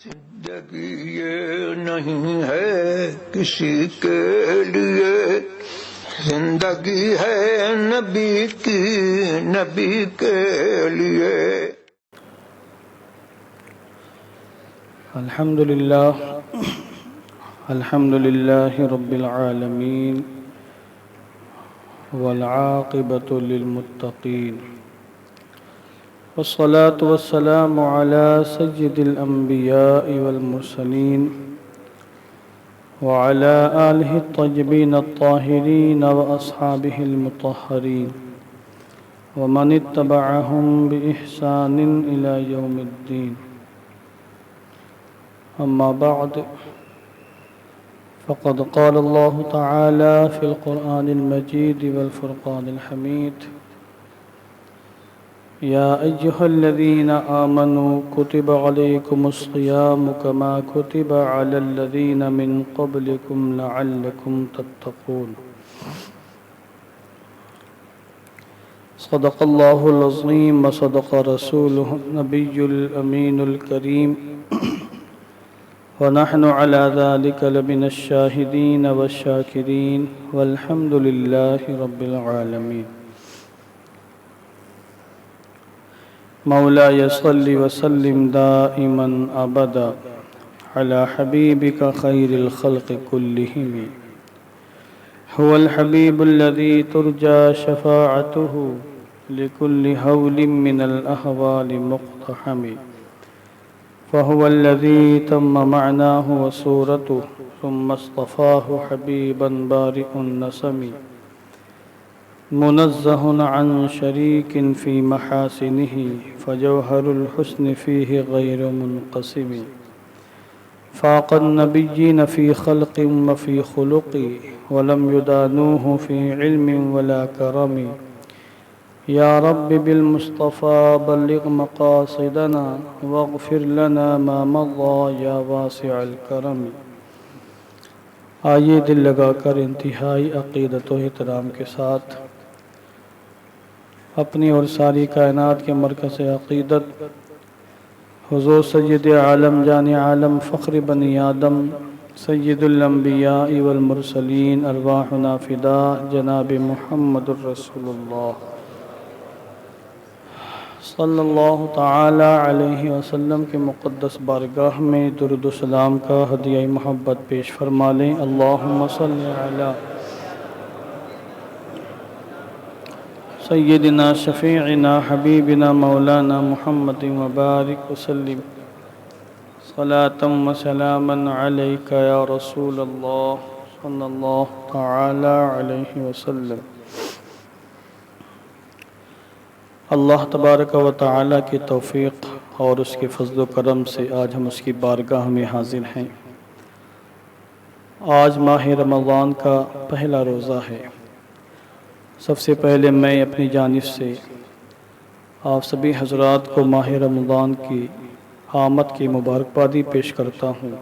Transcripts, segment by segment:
زندگی یہ نہیں ہے کسی کے لیے، زندگی ہے نبی کی، نبی کے لیے۔ الحمدللہ رب العالمین والعاقبۃ للمتقین، والصلاة والسلام على سید الانبیاء والمرسلین وعلى آلہ الطیبین الطاہرین واصحابہ المطہرین ومن اتبعہم بإحسان إلی یوم الدین۔ أما بعد، فقد قال الله تعالى في القرآن المجيد والفرقان الحميد: يا أيها الذين آمنوا كتب عليكم الصيام كما كتب على الذين من قبلكم لعلكم تتقون۔ صدق الله العظيم وصدق رسوله النبي الأمين الكريم، ونحن على ذلك لمن الشاهدين والشاكرين، والحمد لله رب العالمين۔ مولاي صل وسلم دائما أبدا على حبيبك خير الخلق كلهم، هو الحبيب الذي ترجى شفاعته لكل هول من الأهوال مقتحم، فهو الذي تم معناه وصورته ثم اصطفاه حبيبا بارئ النسم، منزه عن شريك في محاسنه، فجوهر الحسن فيه غير منقسم، فاق النبيين في خلق وفي خلق، ولم يدانوه في علم ولا كرم، یا رب بالمصطفى بلغ مقاصدنا واغفر لنا ما مضى یا واسع الکرم۔ آئیے دل لگا کر انتہائی عقیدت و احترام کے ساتھ اپنی اور ساری کائنات کے مرکز عقیدت حضور سید عالم جان عالم فخر بنی آدم سید الانبیاء والمرسلین ارواحنا فدا جناب محمد الرسول اللہ صلی اللہ تعالی علیہ وسلم کے مقدس بارگاہ میں درود و سلام کا ہدیہ محبت پیش فرما لیں۔ اللہم صلی علی سیدنا شفیعنا حبیبنا مولانا محمد وبارک وسلم صلاۃ و سلاما علیک یا رسول اللہ صلی اللہ تعالی علیہ وسلم۔ اللہ تبارک و تعالی کی توفیق اور اس کے فضل و کرم سے آج ہم اس کی بارگاہ میں حاضر ہیں۔ آج ماہ رمضان کا پہلا روزہ ہے۔ سب سے پہلے میں اپنی جانب سے آپ سبھی حضرات کو ماہ رمضان کی آمد کی مبارکبادی پیش کرتا ہوں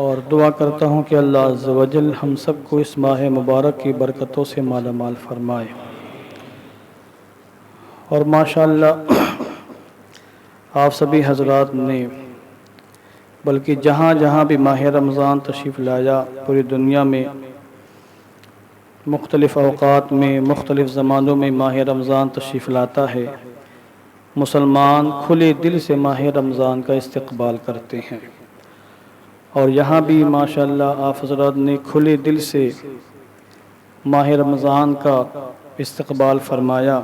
اور دعا کرتا ہوں کہ اللہ عز و جل ہم سب کو اس ماہ مبارک کی برکتوں سے مالا مال فرمائے۔ اور ماشاءاللہ آپ سبھی حضرات نے بلکہ جہاں جہاں بھی ماہ رمضان تشریف لایا، پوری دنیا میں مختلف اوقات میں مختلف زمانوں میں ماہ رمضان تشریف لاتا ہے، مسلمان کھلے دل سے ماہ رمضان کا استقبال کرتے ہیں، اور یہاں بھی ماشاءاللہ آپ حضرات نے کھلے دل سے ماہ رمضان کا استقبال فرمایا،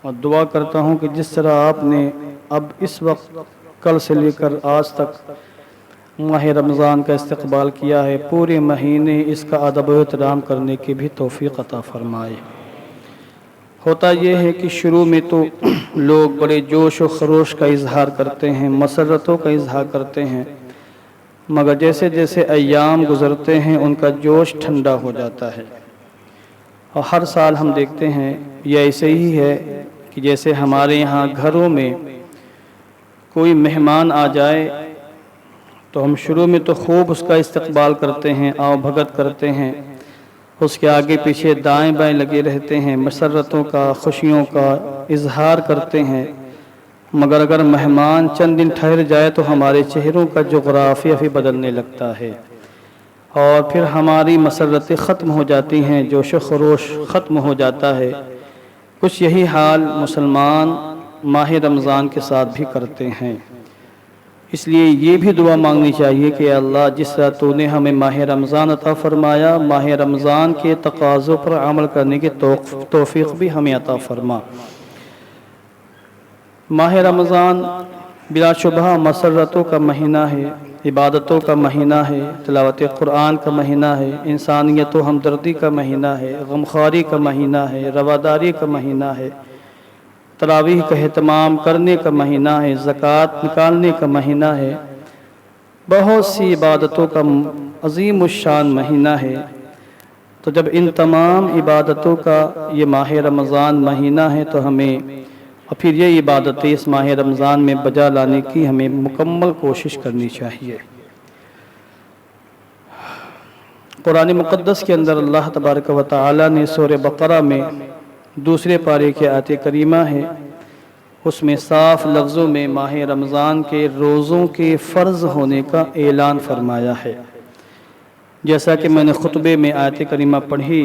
اور دعا کرتا ہوں کہ جس طرح آپ نے اب اس وقت کل سے لے کر آج تک ماہ رمضان کا استقبال کیا ہے، پورے مہینے اس کا ادب و احترام کرنے کی بھی توفیق عطا فرمائے۔ ہوتا یہ ہے کہ شروع میں تو لوگ بڑے جوش و خروش کا اظہار کرتے ہیں، مسرتوں کا اظہار کرتے ہیں، مگر جیسے جیسے ایام گزرتے ہیں ان کا جوش ٹھنڈا ہو جاتا ہے۔ اور ہر سال ہم دیکھتے ہیں یہ ایسے ہی ہے کہ جیسے ہمارے یہاں گھروں میں کوئی مہمان آ جائے تو ہم شروع میں تو خوب اس کا استقبال کرتے ہیں، آؤ بھگت کرتے ہیں، اس کے آگے پیچھے دائیں بائیں لگے رہتے ہیں، مسرتوں کا خوشیوں کا اظہار کرتے ہیں، مگر اگر مہمان چند دن ٹھہر جائے تو ہمارے چہروں کا جغرافیہ بھی بدلنے لگتا ہے اور پھر ہماری مسرتیں ختم ہو جاتی ہیں، جوش و خروش ختم ہو جاتا ہے۔ کچھ یہی حال مسلمان ماہ رمضان کے ساتھ بھی کرتے ہیں۔ اس لیے یہ بھی دعا مانگنی چاہیے کہ اللہ جس طرح تو نے ہمیں ماہ رمضان عطا فرمایا، ماہ رمضان کے تقاضوں پر عمل کرنے کی توفیق بھی ہمیں عطا فرما۔ ماہ رمضان بلا شبہ مسرتوں کا مہینہ ہے، عبادتوں کا مہینہ ہے، تلاوت قرآن کا مہینہ ہے، انسانیت و ہمدردی کا مہینہ ہے، غمخواری کا مہینہ ہے، رواداری کا مہینہ ہے، تراویح کا اہتمام کرنے کا مہینہ ہے، زکوٰۃ نکالنے کا مہینہ ہے، بہت سی عبادتوں کا عظیم الشان مہینہ ہے۔ تو جب ان تمام عبادتوں کا یہ ماہ رمضان مہینہ ہے تو ہمیں اور پھر یہ عبادتیں اس ماہ رمضان میں بجا لانے کی ہمیں مکمل کوشش کرنی چاہیے۔ قرآن مقدس کے اندر اللہ تبارک و تعالی نے سورہ بقرہ میں دوسرے پارے کی آیت کریمہ ہے، اس میں صاف لفظوں میں ماہ رمضان کے روزوں کے فرض ہونے کا اعلان فرمایا ہے۔ جیسا کہ میں نے خطبے میں آیت کریمہ پڑھی،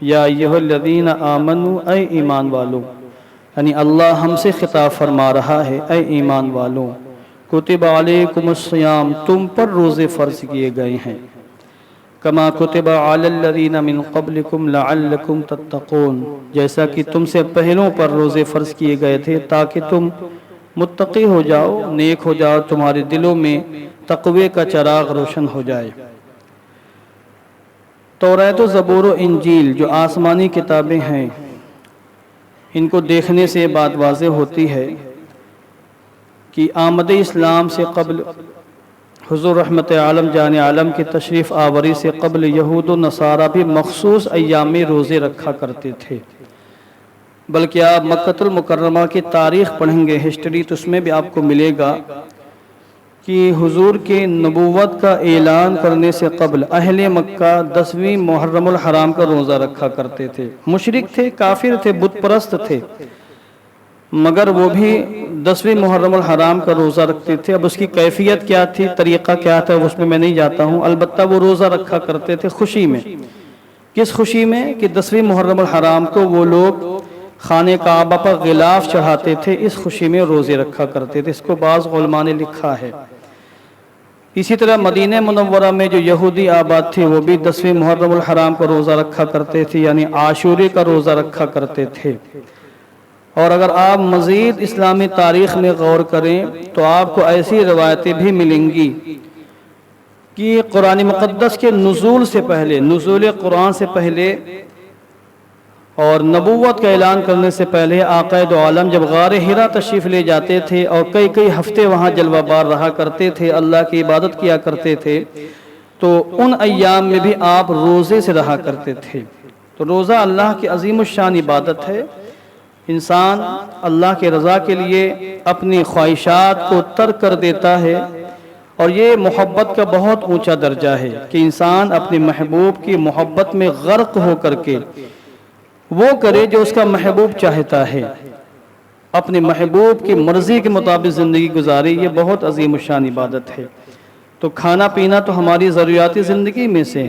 یا ایھا الذین آمنوا، اے ایمان والو، یعنی اللہ ہم سے خطاب فرما رہا ہے، اے ایمان والو، کتب علیکم الصیام، تم پر روزے فرض کیے گئے ہیں، کما کتب علی الذین من قبلکم لعلکم تتقون، جیسا کہ تم سے پہلوں پر روزے فرض کیے گئے تھے تاکہ تم متقی ہو جاؤ، نیک ہو جاؤ، تمہارے دلوں میں تقوی کا چراغ روشن ہو جائے۔ توریت و زبور و انجیل جو آسمانی کتابیں ہیں، ان کو دیکھنے سے یہ بات واضح ہوتی ہے کہ آمد اسلام سے قبل، حضور رحمت عالم جان عالم کی تشریف آوری سے قبل، یہود و نصارہ بھی مخصوص ایام میں روزے رکھا کرتے تھے۔ بلکہ آپ مکہ المکرمہ کی تاریخ پڑھیں گے، ہسٹری، تو اس میں بھی آپ کو ملے گا کہ حضور کے نبوت کا اعلان کرنے سے قبل اہل مکہ 10ویں محرم الحرام کا روزہ رکھا کرتے تھے۔ مشرک تھے، کافر تھے، بت پرست تھے، مگر وہ بھی 10ویں محرم الحرام کا روزہ رکھتے تھے۔ اب اس کی کیفیت کیا تھی، طریقہ کیا تھا، اس میں نہیں جاتا ہوں، البتہ وہ روزہ رکھا کرتے تھے خوشی میں۔ کس خوشی میں؟ کہ 10ویں محرم الحرام کو وہ لوگ خانہ کعبہ پر غلاف چڑھاتے تھے، اس خوشی میں روزے رکھا کرتے تھے۔ اس کو بعض علماء نے لکھا ہے۔ اسی طرح مدینہ منورہ میں جو یہودی آباد تھے وہ بھی 10ویں محرم الحرام کا روزہ رکھا کرتے تھے، یعنی عاشورے کا روزہ رکھا کرتے تھے۔ اور اگر آپ مزید اسلامی تاریخ میں غور کریں تو آپ کو ایسی روایتیں بھی ملیں گی کہ قرآن مقدس کے نزول سے پہلے، نزول قرآن سے پہلے اور نبوت کا اعلان کرنے سے پہلے آقا دو عالم جب غار حرا تشریف لے جاتے تھے اور کئی ہفتے وہاں جلوہ بار رہا کرتے تھے، اللہ کی عبادت کیا کرتے تھے، تو ان ایام میں بھی آپ روزے سے رہا کرتے تھے۔ تو روزہ اللہ کی عظیم الشان عبادت ہے۔ انسان اللہ کے رضا کے لیے اپنی خواہشات کو ترک کر دیتا ہے، اور یہ محبت کا بہت اونچا درجہ ہے کہ انسان اپنے محبوب کی محبت میں غرق ہو کر کے وہ کرے جو اس کا محبوب چاہتا ہے، اپنے محبوب کی مرضی کے مطابق زندگی گزارے۔ یہ بہت عظیم الشان عبادت ہے۔ تو کھانا پینا تو ہماری ضروریاتی زندگی میں سے،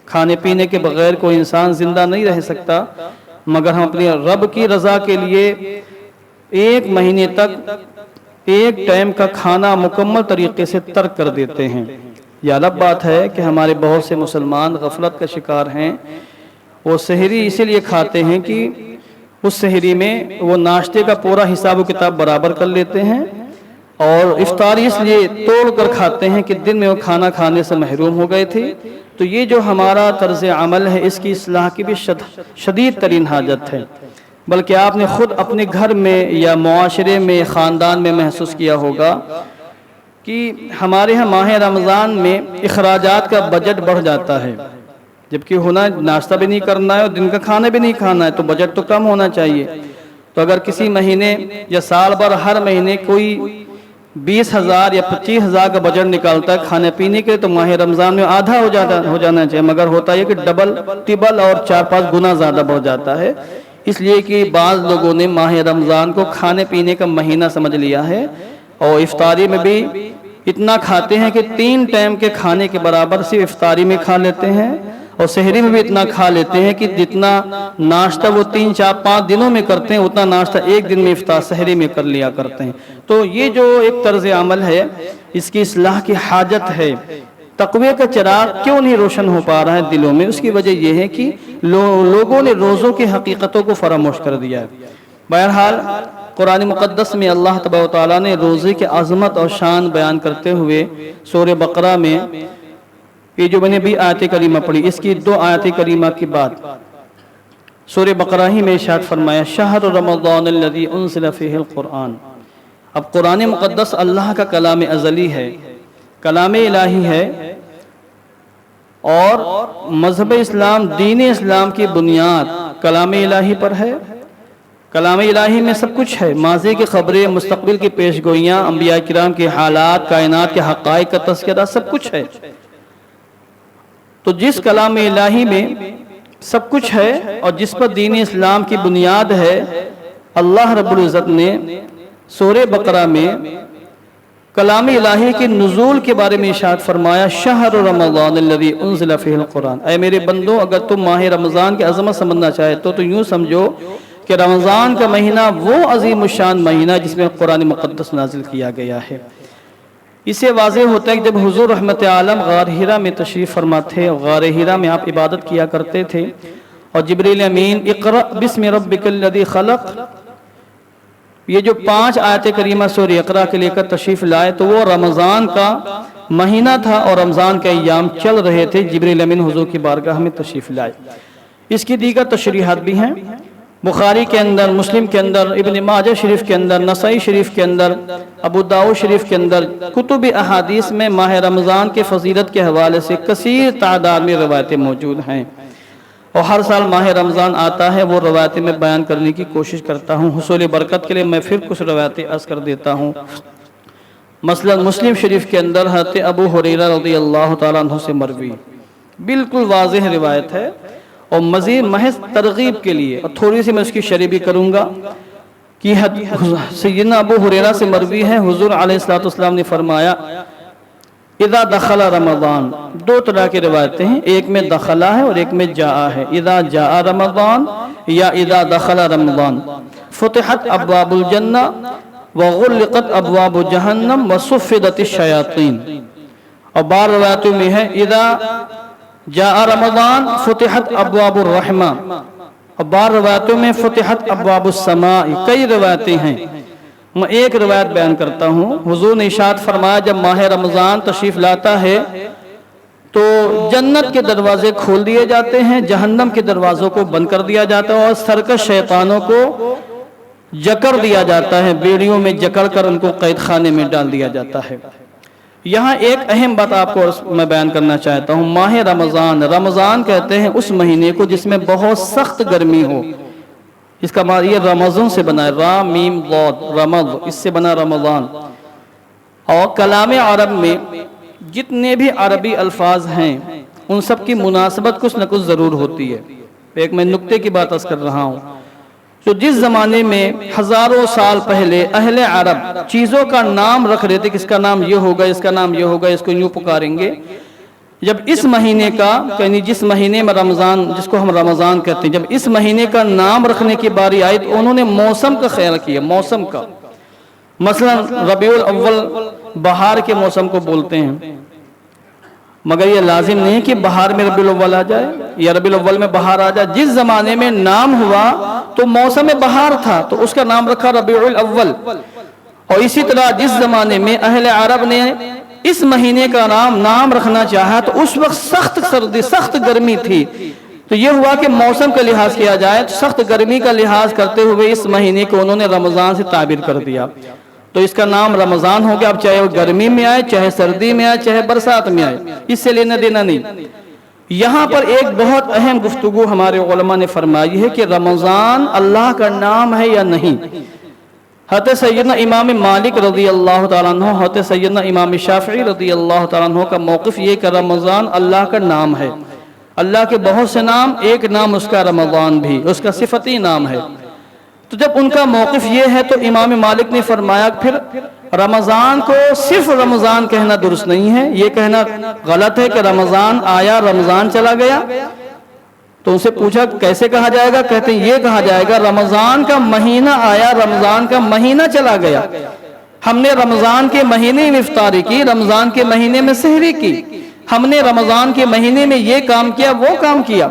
کھانے پینے کے بغیر کوئی انسان زندہ نہیں رہ سکتا، مگر ہم اپنے رب کی رضا کے لیے 1 مہینے تک ایک ٹائم کا کھانا مکمل طریقے سے ترک کر دیتے ہیں۔ یہ الگ بات ہے کہ ہمارے بہت سے مسلمان غفلت کا شکار ہیں، وہ سحری اسی لیے کھاتے ہیں کہ اس سحری میں وہ ناشتے کا پورا حساب و کتاب برابر کر لیتے ہیں، اور افطاری اس لیے توڑ کر کھاتے ہیں کہ دن میں وہ کھانا کھانے سے محروم ہو گئے تھے۔ تو یہ جو ہمارا طرز عمل ہے، اس کی اصلاح کی بھی شدید ترین حاجت ہے۔ بلکہ آپ نے خود اپنے گھر میں یا معاشرے میں، خاندان میں محسوس کیا ہوگا کہ ہمارے ہاں ماہ رمضان میں اخراجات کا بجٹ بڑھ جاتا ہے، جبکہ ہونا ناشتہ بھی نہیں کرنا ہے اور دن کا کھانا بھی نہیں کھانا ہے، تو بجٹ تو کم ہونا چاہیے۔ تو اگر کسی مہینے یا سال بھر ہر مہینے کوئی 20,000 یا 25,000 کا بجٹ نکالتا ہے کھانے پینے کے، تو ماہ رمضان میں آدھا ہو جانا چاہیے، مگر ہوتا ہے کہ ڈبل ٹربل اور 4-5 گنا زیادہ بڑھ جاتا ہے۔ اس لیے کہ بعض لوگوں نے ماہ رمضان کو کھانے پینے کا مہینہ سمجھ لیا ہے اور افطاری میں بھی اتنا کھاتے ہیں کہ 3 ٹائم کے کھانے کے برابر صرف افطاری میں کھا لیتے ہیں، اور سحری میں بھی اتنا کھا لیتے ہیں کہ جتنا ناشتہ وہ 3 4 5 دنوں میں کرتے ہیں اتنا ناشتہ ایک دن میں افطار سحری میں کر لیا کرتے ہیں۔ تو یہ جو ایک طرز عمل ہے اس کی اصلاح کی حاجت ہے۔ تقوی کا چراغ کیوں نہیں روشن ہو پا رہا ہے دلوں میں؟ اس کی وجہ یہ ہے کہ لوگوں نے روزوں کی حقیقتوں کو فراموش کر دیا ہے۔ بہرحال قرآن مقدس میں اللہ تبارک و تعالیٰ نے روزے کی عظمت اور شان بیان کرتے ہوئے سورہ بقرہ میں یہ جو میں نے بھی آیت کریمہ پڑھی، اس کی 2 آیت کریمہ کی بات سورہ بقرہ ہی میں ارشاد فرمایا شہر رمضان الذی انزل فیہ القرآن۔ اب قرآن مقدس اللہ کا کلام ازلی ہے، کلام الہی ہے، اور مذہب اسلام، دین اسلام کی بنیاد کلام الہی پر ہے۔ کلام الہی میں سب کچھ ہے، ماضی کی خبریں، مستقبل کی پیشگوئیاں، انبیاء کرام کے حالات، کائنات کے حقائق کا تذکرہ، سب کچھ ہے۔ تو جس کلام الہی میں سب کچھ ہے اور جس پر دین اسلام کی بنیاد ہے، اللہ رب العزت نے سورہ بقرہ میں کلام الہی کے نزول کے بارے میں ارشاد فرمایا شہر رمضان الذی انزل فیہ القرآن۔ اے میرے بندو، اگر تم ماہ رمضان کی عظمت سمجھنا چاہتے تو یوں سمجھو کہ رمضان کا مہینہ وہ عظیم الشان مہینہ جس میں قرآن مقدس نازل کیا گیا ہے۔ اس سے واضح ہوتا ہے کہ جب حضور رحمت عالم غار ہرا میں تشریف فرما تھے، غار ہرا میں آپ عبادت کیا کرتے تھے، اور جبریل امین اقرأ بسم ربک الذی خلق، یہ جو 5 آیت کریمہ سورہ اقرا کے لے کر تشریف لائے، تو وہ رمضان کا مہینہ تھا اور رمضان کے ایام چل رہے تھے، جبریل امین حضور کی بارگاہ میں تشریف لائے۔ اس کی دیگر تشریحات بھی ہیں، بخاری کے اندر، مسلم کے اندر، ابن ماجہ شریف کے اندر، نسائی شریف کے اندر، ابو داؤد شریف کے اندر، کتب احادیث میں ماہ رمضان کے فضیلت کے حوالے سے کثیر تعداد میں روایتیں موجود ہیں، اور ہر سال ماہ رمضان آتا ہے وہ روایتیں میں بیان کرنے کی کوشش کرتا ہوں۔ حصول برکت کے لیے میں پھر کچھ روایتیں عرض کر دیتا ہوں۔ مثلا مسلم شریف کے اندر حضرت ابو ہریرہ رضی اللہ تعالیٰ عنہ سے مروی بالکل واضح روایت ہے، اور مزید محض ترغیب کے لیے اور تھوڑی سی میں اس کی شرح بھی کروں گا کہ سیدنا ابو ہریرہ سے مروی ہے، حضور علیہ السلام نے فرمایا اذا دخل رمضان، 2 طرح کی روایتیں ہیں، ایک میں دخلہ ہے اور ایک میں جاء ہے۔ اذا جاء رمضان یا اذا دخل رمضان فتحت ابواب الجنہ وغلقت ابواب جہنم وصفدت الشیاطین، اور بعض روایتوں میں ہے اذا جاء رمضان فتحت ابواب الرحمہ، اور بعض روایتوں میں فتحت ابواب السماء، کئی روایتیں ہیں۔ میں ایک روایت بیان کرتا ہوں، حضور نے ارشاد فرمایا جب ماہ رمضان تشریف لاتا ہے تو جنت کے دروازے کھول دیے جاتے ہیں، جہنم کے دروازوں کو بند کر دیا جاتا ہے، اور سرکش شیطانوں کو جکڑ دیا جاتا ہے، بیڑیوں میں جکڑ کر ان کو قید خانے میں ڈال دیا جاتا ہے۔ یہاں ایک اہم بات آپ کو میں بیان کرنا چاہتا ہوں، ماہ رمضان، رمضان کہتے ہیں اس مہینے کو جس میں بہت سخت گرمی ہو، اس کا معنی یہ رمضان سے بنا ہے، را میم ضاد، رمض، اس سے بنا رمضان۔ اور کلام عرب میں جتنے بھی عربی الفاظ ہیں ان سب کی مناسبت کچھ نہ کچھ ضرور ہوتی ہے۔ ایک میں نکتے کی بات عرض کر رہا ہوں، تو جس زمانے میں ہزاروں سال پہلے اہل عرب چیزوں کا نام رکھ رہے تھے کہ اس کا نام یہ ہوگا، اس کا نام یہ ہوگا، اس کو یوں پکاریں گے، جب اس مہینے کا یعنی جس مہینے میں رمضان، جس کو ہم رمضان کہتے ہیں، جب اس مہینے کا نام رکھنے کی باری آئی تو انہوں نے موسم کا خیال کیا، موسم کا۔ مثلا ربیع الاول بہار کے موسم کو بولتے ہیں، مگر یہ لازم نہیں کہ بہار میں ربیع الاول آ جائے یا ربیع الاول میں بہار آ جائے، جس زمانے میں نام ہوا تو موسم بہار تھا تو اس کا نام رکھا ربیع الاول۔ اور اسی طرح جس زمانے میں اہل عرب نے اس مہینے کا نام رکھنا چاہا تو اس وقت سخت سردی، سخت گرمی تھی، تو یہ ہوا کہ موسم کا لحاظ کیا جائے، سخت گرمی کا لحاظ کرتے ہوئے اس مہینے کو انہوں نے رمضان سے تعبیر کر دیا، تو اس کا نام رمضان ہو گیا۔ اب چاہے وہ گرمی میں آئے، چاہے سردی میں آئے، چاہے برسات میں آئے، اس سے لینا دینا نہیں۔ یہاں پر ایک بہت اہم گفتگو ہمارے علماء نے فرمائی ہے کہ رمضان اللہ کا نام ہے یا نہیں۔ حضرت سیدنا امام مالک رضی اللہ تعالیٰ عنہ، حضرت سیدنا امام شافعی رضی اللہ تعالیٰ عنہ کا موقف یہ کہ رمضان اللہ کا نام ہے۔ اللہ کے بہت سے نام، ایک نام اس کا رمضان بھی، اس کا صفتی نام ہے۔ تو جب ان کا موقف یہ ہے تو امام مالک نے فرمایا پھر رمضان کو صرف رمضان کہنا درست نہیں ہے، یہ کہنا غلط ہے کہ رمضان آیا رمضان چلا گیا۔ تو ان سے پوچھا کیسے کہا جائے گا؟ کہتے ہیں یہ کہا جائے گا رمضان کا مہینہ آیا رمضان کا مہینہ چلا گیا، ہم نے رمضان کے مہینے میں افطاری کی، رمضان کے مہینے میں سحری کی، ہم نے رمضان کے مہینے میں یہ کام کیا وہ کام کیا۔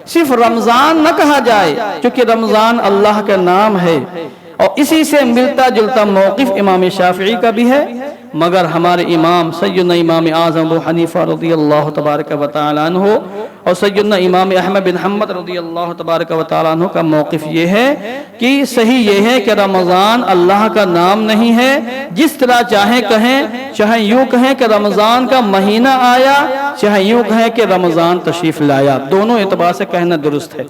صرف رمضان نہ کہا جائے کیونکہ رمضان اللہ کا نام ہے، اور اسی سے ملتا جلتا موقف امام شافعی کا بھی ہے، مگر ہمارے امام سیدنا امام اعظم ابو حنیفہ رضی اللہ تبارک و تعالیٰ عنہ اور سیدنا امام احمد بن حنبل رضی اللہ تبارک و تعالیٰ عنہ کا موقف یہ ہے کہ صحیح یہ ہے کہ رمضان اللہ کا نام نہیں ہے، جس طرح چاہے کہیں، چاہے یوں کہیں کہ رمضان کا مہینہ آیا، چاہے یوں کہیں کہ رمضان تشریف لایا، دونوں اعتبار سے کہنا درست ہے۔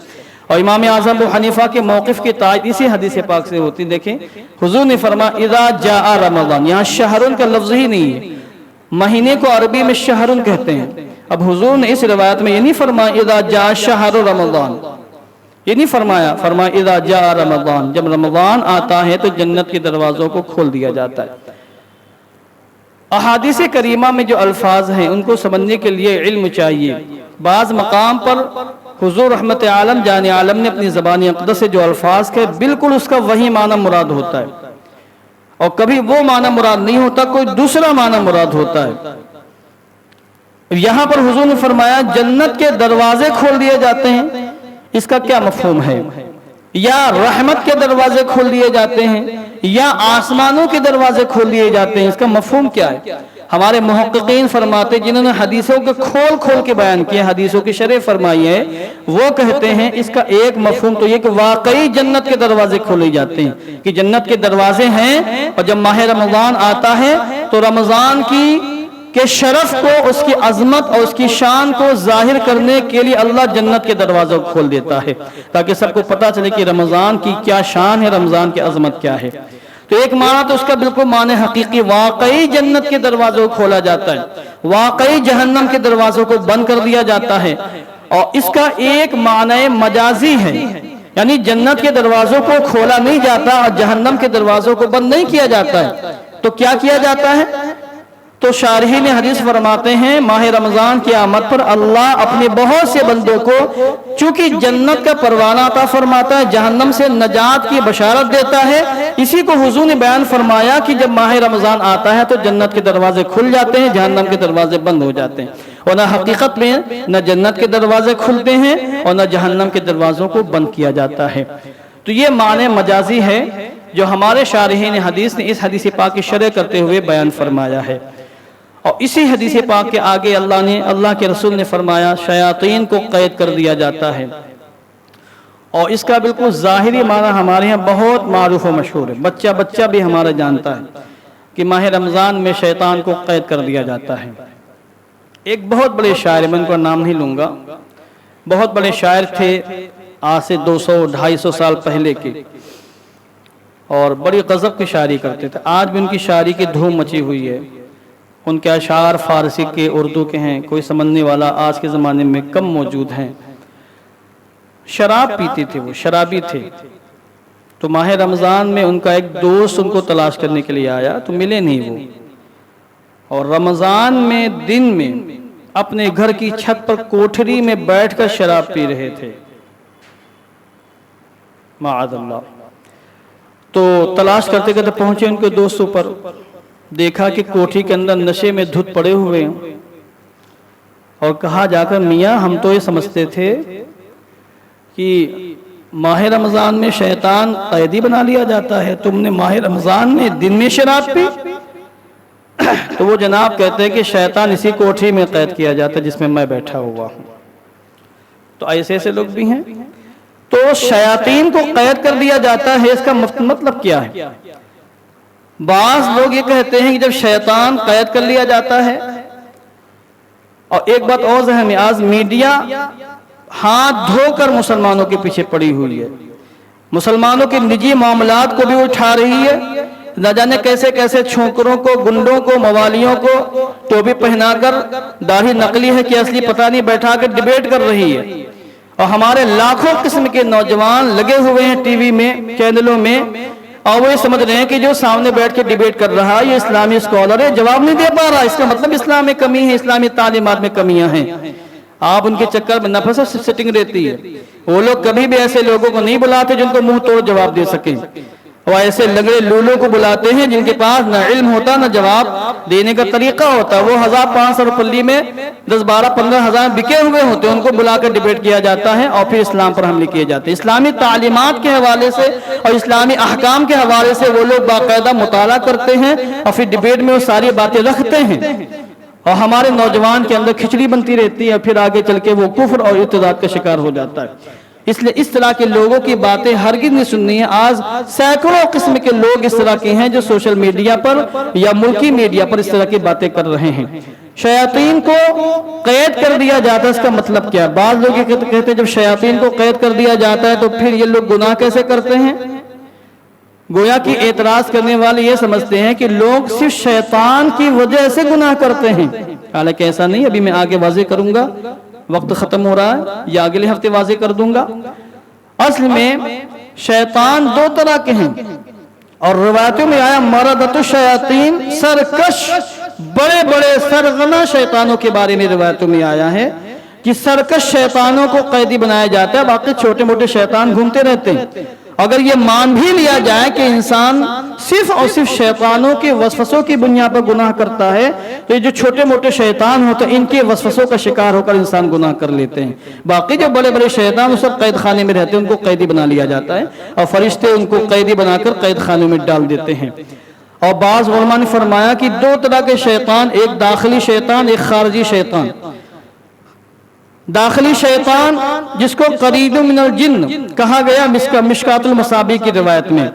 اور امام اعظم ابو حنیفہ کے موقف کی تائید اسی حدیث پاک سے ہوتی، دیکھیں حضور نے فرمایا اذا جاء رمضان، یہاں شہرن کا لفظ ہی نہیں ہے، مہینے کو عربی میں شہرن کہتے ہیں۔ اب حضور نے اس روایت میں یہ نہیں فرمایا اذا جاء شہر رمضان، یہ نہیں فرمایا، فرمایا اذا جاء رمضان، جب رمضان آتا ہے تو جنت کے دروازوں کو کھول دیا جاتا ہے۔ احادیث کریمہ میں جو الفاظ ہیں ان کو سمجھنے کے لیے علم چاہیے۔ بعض مقام پر حضور رحمت عالم جان عالم نے اپنی زبان اقدس سے جو الفاظ کہے بالکل اس کا وہی معنی مراد ہوتا ہے، اور کبھی وہ معنی مراد نہیں ہوتا، کوئی دوسرا معنی مراد ہوتا ہے۔ یہاں پر حضور نے فرمایا جنت کے دروازے کھول دیے جاتے ہیں، اس کا کیا مفہوم ہے؟ یا رحمت کے دروازے کھول دیے جاتے ہیں، یا آسمانوں کے دروازے کھول دیے جاتے ہیں، اس کا مفہوم کیا ہے؟ ہمارے محققین فرماتے جنہوں نے حدیثوں کے کھول کھول کے بیان کیا، حدیثوں کی شرح فرمائی ہے، وہ کہتے ہیں اس کا ایک مفہوم تو یہ کہ واقعی جنت کے دروازے کھولے جاتے ہیں، کہ جنت کے دروازے ہیں، اور جب ماہ رمضان آتا ہے تو رمضان کے شرف کو، اس کی عظمت اور اس کی شان کو ظاہر کرنے کے لیے اللہ جنت کے دروازوں کو کھول دیتا ہے، تاکہ سب کو پتہ چلے کہ رمضان کی کیا شان ہے، رمضان کی عظمت کیا ہے۔ تو ایک معنی تو اس کا بالکل معنی حقیقی، واقعی جنت کے دروازوں کو کھولا جاتا ہے، واقعی جہنم کے دروازوں کو بند کر دیا جاتا ہے۔ اور اس کا ایک معنی مجازی ہے، یعنی جنت کے دروازوں کو کھولا نہیں جاتا اور جہنم کے دروازوں کو بند نہیں کیا جاتا ہے، تو کیا کیا جاتا ہے؟ تو شارحین حدیث فرماتے ہیں ماہ رمضان کی آمد پر اللہ اپنے بہت سے بندوں کو چونکہ جنت کا پروانہ عطا فرماتا ہے، جہنم سے نجات کی بشارت دیتا ہے۔ اسی کو حضور نے بیان فرمایا کہ جب ماہ رمضان آتا ہے تو جنت کے دروازے کھل جاتے ہیں، جہنم کے دروازے بند ہو جاتے ہیں، اور نہ حقیقت میں نہ جنت کے دروازے کھلتے ہیں اور نہ جہنم کے دروازوں کو بند کیا جاتا ہے۔ تو یہ معنی مجازی ہے جو ہمارے شارحین حدیث نے اس حدیث پاک کی شرح کرتے ہوئے بیان فرمایا ہے۔ اور اسی حدیث پاک کے آگے اللہ کے رسول نے فرمایا شیاطین کو قید کر دیا جاتا ہے، اور اس کا بالکل ظاہری معنی ہمارے یہاں بہت معروف و مشہور ہے، بچہ بھی ہمارا جانتا ہے کہ ماہ رمضان میں شیطان کو قید کر دیا جاتا ہے۔ ایک بہت بڑے شاعر، میں ان کا نام نہیں لوں گا، بہت بڑے شاعر تھے آج سے 200-250 سال پہلے کے، اور بڑی غضب کی شاعری کرتے تھے۔ آج بھی ان کی شاعری کی دھوم مچی ہوئی ہے، ان کے اشعار فارسی کے، اردو کے ہیں، کوئی سمجھنے والا آج کے زمانے میں کم موجود ہیں۔ شراب پیتے تھے، وہ شرابی تھے۔ تو ماہ رمضان میں ان کا ایک دوست ان کو تلاش کرنے کے لیے آیا تو ملے نہیں وہ، اور رمضان میں دن میں اپنے گھر کی چھت پر کوٹھری میں بیٹھ کر شراب پی رہے تھے، معاذ اللہ۔ تو تلاش کرتے کرتے پہنچے ان کے دوستوں پر، دیکھا کہ کوٹھی کے اندر نشے میں دھت پڑے ہوئے ہیں، اور کہا جا کر میاں ہم تو یہ سمجھتے تھے کہ ماہ رمضان میں شیطان قیدی بنا لیا جاتا ہے، تم نے ماہ رمضان میں دن میں شراب پی؟ تو وہ جناب کہتے ہیں کہ شیطان اسی کوٹھی میں قید کیا جاتا ہے جس میں میں بیٹھا ہوا ہوں۔ تو ایسے ایسے لوگ بھی ہیں۔ تو شیاطین کو قید کر دیا جاتا ہے، اس کا مطلب کیا ہے؟ بعض لوگ یہ کہتے ہیں کہ جب شیطان قید کر لیا جاتا ہے، اور ایک بات اور ذہن میں، آج میڈیا ہاتھ دھو کر مسلمانوں کے پیچھے پڑی ہوئی ہے، مسلمانوں کے نجی معاملات کو بھی اٹھا رہی ہے، نہ جانے کیسے کیسے چھوکروں کو، گنڈوں کو، موالیوں کو ٹوپی پہنا کر، داڑھی نقلی ہے کہ اصلی پتہ نہیں، بیٹھا کر ڈیبیٹ کر رہی ہے، اور ہمارے لاکھوں قسم کے نوجوان لگے ہوئے ہیں ٹی وی میں، چینلوں میں، اور وہ یہ سمجھ رہے ہیں کہ جو سامنے بیٹھ کے ڈیبیٹ کر رہا ہے یہ اسلامی اسکالر ہے، جواب نہیں دے پا رہا، اس کا مطلب اسلام میں کمی ہے، اسلامی تعلیمات میں کمیاں ہیں۔ آپ ان کے چکر میں نفس سٹنگ رہتی ہے، وہ لوگ کبھی بھی ایسے لوگوں کو نہیں بلاتے جن کو منہ توڑ جواب دے سکیں، وہ ایسے لنگڑے لولوں کو بلاتے ہیں جن کے پاس نہ علم ہوتا نہ جواب دینے کا طریقہ ہوتا، وہ 1500 روپے میں 10 12 15 ہزار بکے ہوئے ہوتے ہیں، ان کو بلا کر ڈیبیٹ کیا جاتا ہے اور پھر اسلام پر حملے کیے جاتے ہیں۔ اسلامی تعلیمات کے حوالے سے اور اسلامی احکام کے حوالے سے وہ لوگ باقاعدہ مطالعہ کرتے ہیں اور پھر ڈیبیٹ میں وہ ساری باتیں رکھتے ہیں، اور ہمارے نوجوان کے اندر کھچڑی بنتی رہتی ہے، پھر آگے چل کے وہ کفر اور ارتداد کا شکار ہو جاتا ہے۔ اس لیے اس طرح کے لوگوں کی باتیں ہرگز نہیں سننی ہے۔ آج سینکڑوں قسم کے لوگ اس طرح کے ہیں جو سوشل میڈیا پر یا ملکی میڈیا پر اس طرح کی باتیں کر رہے ہیں۔ شیاطین کو قید کر دیا جاتا ہے، اس کا مطلب کیا؟ بعض لوگ یہ کہتے ہیں جب شیاطین کو قید کر دیا جاتا ہے تو پھر یہ لوگ گناہ کیسے کرتے ہیں؟ گویا کہ اعتراض کرنے والے یہ سمجھتے ہیں کہ لوگ صرف شیطان کی وجہ سے گناہ کرتے ہیں، حالانکہ ایسا نہیں، ابھی میں آگے واضح کروں گا، وقت ختم ہو رہا ہے یا اگلے ہفتے واضح کر دوں گا۔ اصل میں شیطان دو طرح کے ہیں، اور روایتوں میں آیا مردۃ الشیاطین، سرکش بڑے بڑے سرغنہ شیطانوں کے بارے میں روایتوں میں آیا ہے کہ سرکش شیطانوں کو قیدی بنایا جاتا ہے، باقی چھوٹے موٹے شیطان گھومتے رہتے ہیں۔ اگر یہ مان بھی لیا جائے کہ انسان صرف اور صرف شیطانوں کے وسوسوں کی بنیاد پر گناہ کرتا ہے، تو یہ جو چھوٹے موٹے شیطان ہوتے ہیں ان کے وسوسوں کا شکار ہو کر انسان گناہ کر لیتے ہیں۔ باقی جو بڑے بڑے شیطان وہ سب قید خانے میں رہتے ہیں، ان کو قیدی بنا لیا جاتا ہے، اور فرشتے ان کو قیدی بنا کر قید خانے میں ڈال دیتے ہیں۔ اور بعض علماء نے فرمایا کہ دو طرح کے شیطان، ایک داخلی شیطان، ایک خارجی شیطان۔ داخلی شیطان جس کو قرین من الجن کہا گیا مشکات المصابیح کی روایت میں،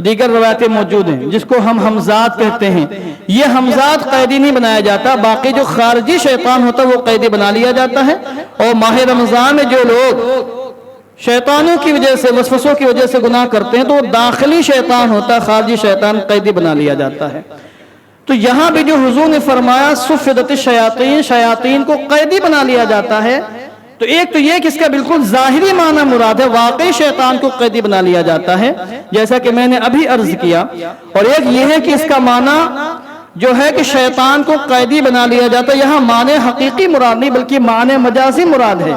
دیگر روایتیں موجود ہیں، جس کو ہم حمزات کہتے ہیں، یہ حمزات قیدی نہیں بنایا جاتا، باقی جو خارجی شیطان ہوتا ہے وہ قیدی بنا لیا جاتا ہے۔ اور ماہ رمضان میں جو لوگ شیطانوں کی وجہ سے، وسوسوں کی وجہ سے گناہ کرتے ہیں تو وہ داخلی شیطان ہوتا ہے، خارجی شیطان قیدی بنا لیا جاتا ہے۔ تو یہاں بھی جو حضور نے فرمایا صفدت الشیاطین، شیاطین کو قیدی بنا لیا جاتا ہے، تو ایک تو یہ کہ اس کا بالکل ظاہری معنی مراد ہے، واقعی شیطان کو قیدی بنا لیا جاتا ہے جیسا کہ میں نے ابھی عرض کیا، اور ایک یہ ہے کہ اس کا معنی جو ہے کہ شیطان کو قیدی بنا لیا جاتا ہے، یہاں معنی حقیقی مراد نہیں بلکہ معنی مجازی مراد ہے۔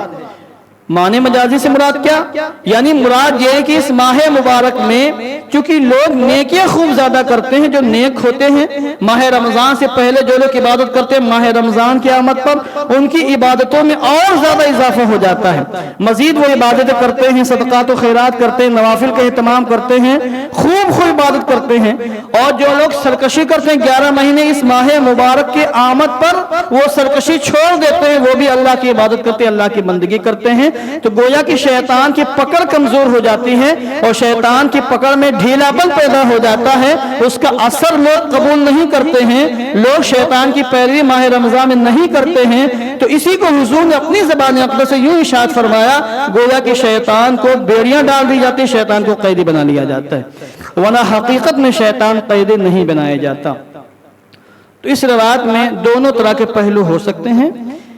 معنی مجازی سے مراد کیا؟ یعنی مراد یہ ہے کہ اس ماہ مبارک میں چونکہ لوگ نیکیاں خوب زیادہ کرتے ہیں، جو نیک ہوتے ہیں، ماہ رمضان سے پہلے جو لوگ عبادت کرتے ہیں، ماہ رمضان کی آمد پر ان کی عبادتوں میں اور زیادہ اضافہ ہو جاتا ہے، مزید وہ عبادتیں کرتے ہیں، صدقات و خیرات کرتے ہیں، نوافل کا اہتمام کرتے ہیں، خوب عبادت کرتے ہیں۔ اور جو لوگ سرکشی کرتے ہیں 11 مہینے اس ماہ مبارک کے آمد پر وہ سرکشی چھوڑ دیتے ہیں، وہ بھی اللہ کی عبادت کرتے ہیں، اللہ کی بندگی کرتے ہیں، تو گویا کہ شیطان کی پکڑ کمزور ہو جاتی ہے، اور شیطان کی پکڑ میں ڈھیلا پن پیدا ہو جاتا ہے، اس کا اثر لوگ قبول نہیں کرتے ہیں، لوگ شیطان کی پیروی ماہ رمضان میں نہیں کرتے ہیں۔ تو اسی کو حضور نے اپنی زبان اقدس سے یوں ارشاد فرمایا، گویا کہ شیطان کو بیڑیاں ڈال دی جاتی، شیطان کو قیدی بنا لیا جاتا ہے، ورنہ حقیقت میں شیطان قیدی نہیں بنایا جاتا۔ تو اس روایت میں دونوں طرح کے پہلو ہو سکتے ہیں،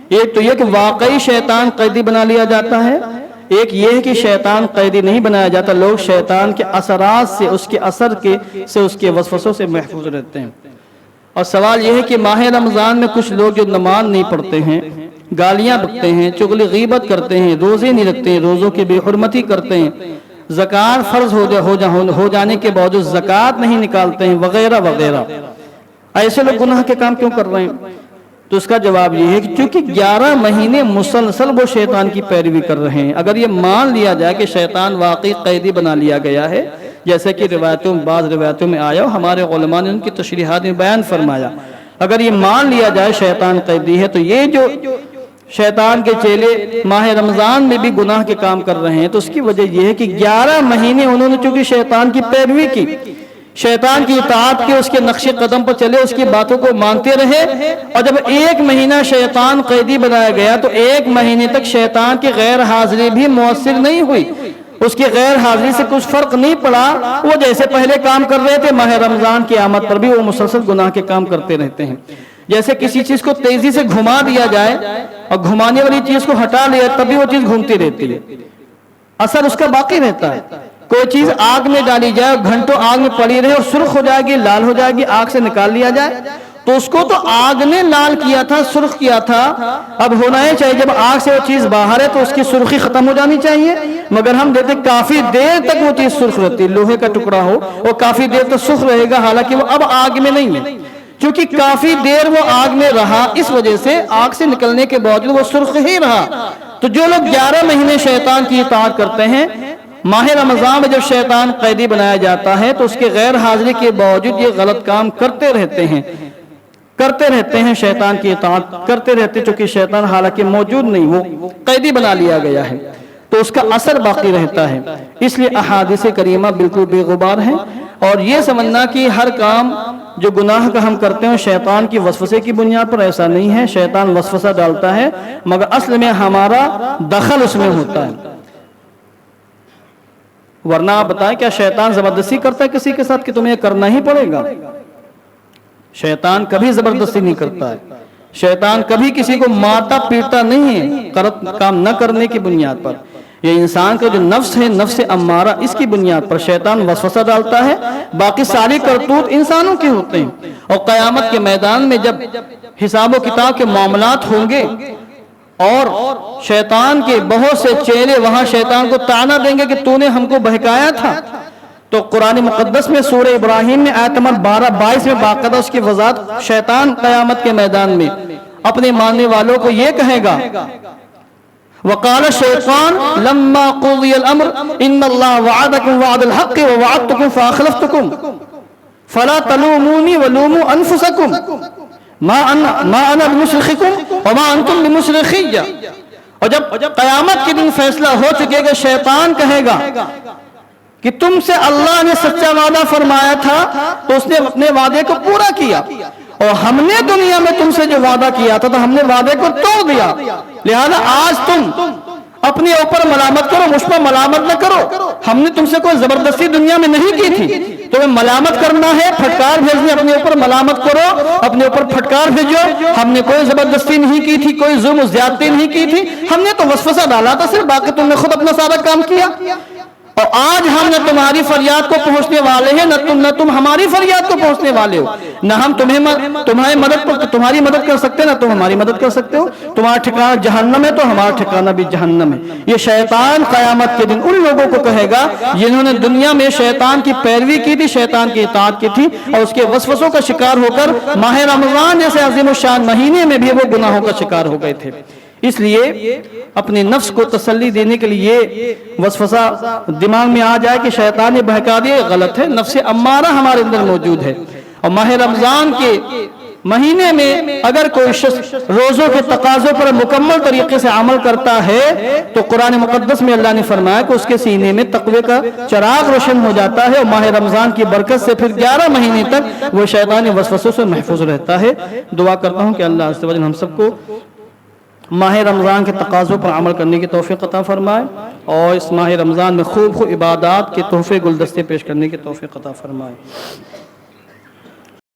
ایک تو یہ کہ واقعی شیطان قیدی بنا لیا جاتا ہے، ایک یہ ہے کہ شیطان قیدی نہیں بنایا جاتا، لوگ شیطان کے اثرات سے، اس کے اثر سے، اس کے وسوسوں سے محفوظ رہتے ہیں۔ اور سوال یہ ہے کہ ماہ رمضان میں کچھ لوگ جو نماز نہیں پڑھتے ہیں، گالیاں بکتے ہیں، چغلی غیبت کرتے ہیں، روزے نہیں رکھتے ہیں، روزوں کی بے حرمتی کرتے ہیں، زکوٰۃ فرض ہو جانے کے باوجود زکوٰۃ نہیں نکالتے ہیں، وغیرہ وغیرہ، ایسے لوگ گناہ کے کام کیوں کر رہے ہیں؟ تو اس کا جواب یہ ہے کہ چونکہ 11 مہینے مسلسل وہ شیطان کی پیروی کر رہے ہیں، اگر یہ مان لیا جائے کہ شیطان واقعی قیدی بنا لیا گیا ہے، جیسے کہ بعض روایتوں میں آیا، ہمارے علماء نے ان کی تشریحات میں بیان فرمایا، اگر یہ مان لیا جائے شیطان قیدی ہے، تو یہ جو شیطان کے چیلے ماہ رمضان میں بھی گناہ کے کام کر رہے ہیں، تو اس کی وجہ یہ ہے کہ 11 مہینے انہوں نے چونکہ شیطان کی پیروی کی، شیطان کی اطاعت کی، اس کے نقش قدم پر چلے، اس کی باتوں کو مانتے رہے، اور جب 1 مہینہ شیطان قیدی بنایا گیا تو 1 مہینے تک شیطان کی غیر حاضری بھی مؤثر نہیں ہوئی، اس کی غیر حاضری سے کچھ فرق نہیں پڑا، وہ جیسے پہلے کام کر رہے تھے ماہ رمضان کی آمد پر بھی وہ مسلسل گناہ کے کام کرتے رہتے ہیں۔ جیسے کسی چیز کو تیزی سے گھما دیا جائے اور گھمانے والی چیز کو ہٹا لیا تب بھی وہ چیز گھومتی رہتی ہے، اثر اس کا باقی رہتا ہے۔ کوئی چیز آگ میں ڈالی جائے اور گھنٹوں آگ میں پڑی رہے اور سرخ ہو جائے گی، لال ہو جائے گی، آگ سے نکال لیا جائے تو اس کو تو آگ نے لال کیا تھا، سرخ کیا تھا، اب ہونا ہی چاہیے جب آگ سے وہ چیز باہر ہے تو اس کی سرخی ختم ہو جانی چاہیے، مگر ہم دیکھتے کافی دیر تک وہ چیز سرخ رہتی ہے، لوہے کا ٹکڑا ہو وہ کافی دیر تک سرخ رہے گا، حالانکہ وہ اب آگ میں نہیں ہے، کیونکہ کافی دیر وہ آگ میں رہا، اس وجہ سے آگ سے نکلنے کے باوجود وہ سرخ ہی رہا۔ تو جو لوگ 11 مہینے شیطان کی اطاعت کرتے ہیں، ماہ رمضان میں جب شیطان قیدی بنایا جاتا ہے تو اس کے غیر حاضری کے باوجود یہ غلط کام کرتے رہتے ہیں، شیطان کی اطاعت کرتے رہتے، چونکہ شیطان حالانکہ موجود نہیں، وہ قیدی بنا لیا گیا ہے تو اس کا اثر باقی رہتا ہے۔ اس لیے احادیث کریمہ بالکل بے غبار ہیں، اور یہ سمجھنا کہ ہر کام جو گناہ کا ہم کرتے ہیں شیطان کی وسوسے کی بنیاد پر، ایسا نہیں ہے۔ شیطان وسوسہ ڈالتا ہے مگر اصل میں ہمارا دخل اس میں ہوتا ہے، ورنہ آپ بتائیں کیا شیطان زبردستی کرتا ہے کسی کے ساتھ کہ تمہیں کرنا ہی پڑے گا؟ شیطان کبھی زبردستی نہیں کرتا ہے، شیطان کبھی کسی کو مارتا پیٹتا نہیں ہے کام نہ کرنے کی بنیاد پر۔ یہ انسان کا جو نفس ہے، نفس امارہ، اس کی بنیاد پر شیطان وسوسہ ڈالتا ہے، باقی ساری کرتوت انسانوں کے ہوتے ہیں۔ اور قیامت کے میدان میں جب حساب و کتاب کے معاملات ہوں گے اور شیطان کے بہت سے چہرے وہاں شیطان کو طعنہ دیں گے کہ تو نے ہم کو بہکایا تھا، تو قرآن مقدس میں سورہ ابراہیم میں آیت نمبر 12-22 میں باقاعدہ اس کی وضاحت، شیطان قیامت کے میدان میں اپنے ماننے والوں کو یہ کہے گا، وقال الشیطان لما قضی الامر ان اللہ وعدکم وعد الحق ووعدتکم فاخلفتکم فلا تلومونی ولوموا انفسکم ما انا بمصرخکم وما انتم بمصرخی۔ اور جب قیامت کے دن فیصلہ ہو چکے گا، شیطان کہے گا کہ تم سے اللہ نے سچا وعدہ فرمایا تھا تو اس نے اپنے وعدے کو پورا کیا، اور ہم نے دنیا میں تم سے جو وعدہ کیا تھا تو ہم نے وعدے کو توڑ دیا، لہذا آج تم اپنے اوپر ملامت کرو، مجھ پر ملامت نہ کرو، ہم نے تم سے کوئی زبردستی دنیا میں نہیں کی تھی، تمہیں ملامت کرنا ہے، پھٹکار بھیجنی، اپنے اوپر ملامت کرو، اپنے اوپر پھٹکار بھیجو، ہم نے کوئی زبردستی نہیں کی تھی، کوئی ظلم و زیادتی نہیں کی تھی، ہم نے تو وسوسہ ڈالا تھا صرف، باقی تم نے خود اپنا سارا کام کیا، اور آج ہم نہ تمہاری فریاد کو پہنچنے والے ہیں نہ تم ہماری فریاد کو پہنچنے والے ہو، نہ ہم تمہاری مدد کر سکتے، نہ تم ہماری مدد کر سکتے ہو، تمہارا ٹھکانہ جہنم ہے تو ہمارا ٹھکانہ بھی جہنم ہے۔ یہ شیطان قیامت کے دن ان لوگوں کو کہے گا جنہوں نے دنیا میں شیطان کی پیروی کی تھی، شیطان کی اطاعت کی تھی، اور اس کے وسوسوں کا شکار ہو کر ماہ رمضان جیسے عظیم الشان مہینے میں بھی وہ گناہوں کا شکار ہو گئے تھے۔ اس لیے اپنے نفس کو تسلی دینے کے لیے وسوسہ دماغ میں آ جائے کہ شیطان نے بہکا دیا، غلط ہے، نفس امارہ ہمارے اندر موجود ہے۔ اور ماہ رمضان کے مہینے میں اگر کوئی شخص روزوں کے تقاضوں پر مکمل طریقے سے عمل کرتا ہے تو قرآن مقدس میں اللہ نے فرمایا کہ اس کے سینے میں تقوی کا چراغ روشن ہو جاتا ہے، اور ماہ رمضان کی برکت سے پھر 11 مہینے تک وہ شیطان وسوسوں سے محفوظ رہتا ہے۔ دعا کرتا ہوں کہ اللہ عز و جل ہم سب کو ماہ رمضان کے تقاضوں پر عمل کرنے کی توفیق عطا فرمائے، اور اس ماہ رمضان میں خوب عبادات کے تحفے گلدستے پیش کرنے کی توفیق عطا فرمائے۔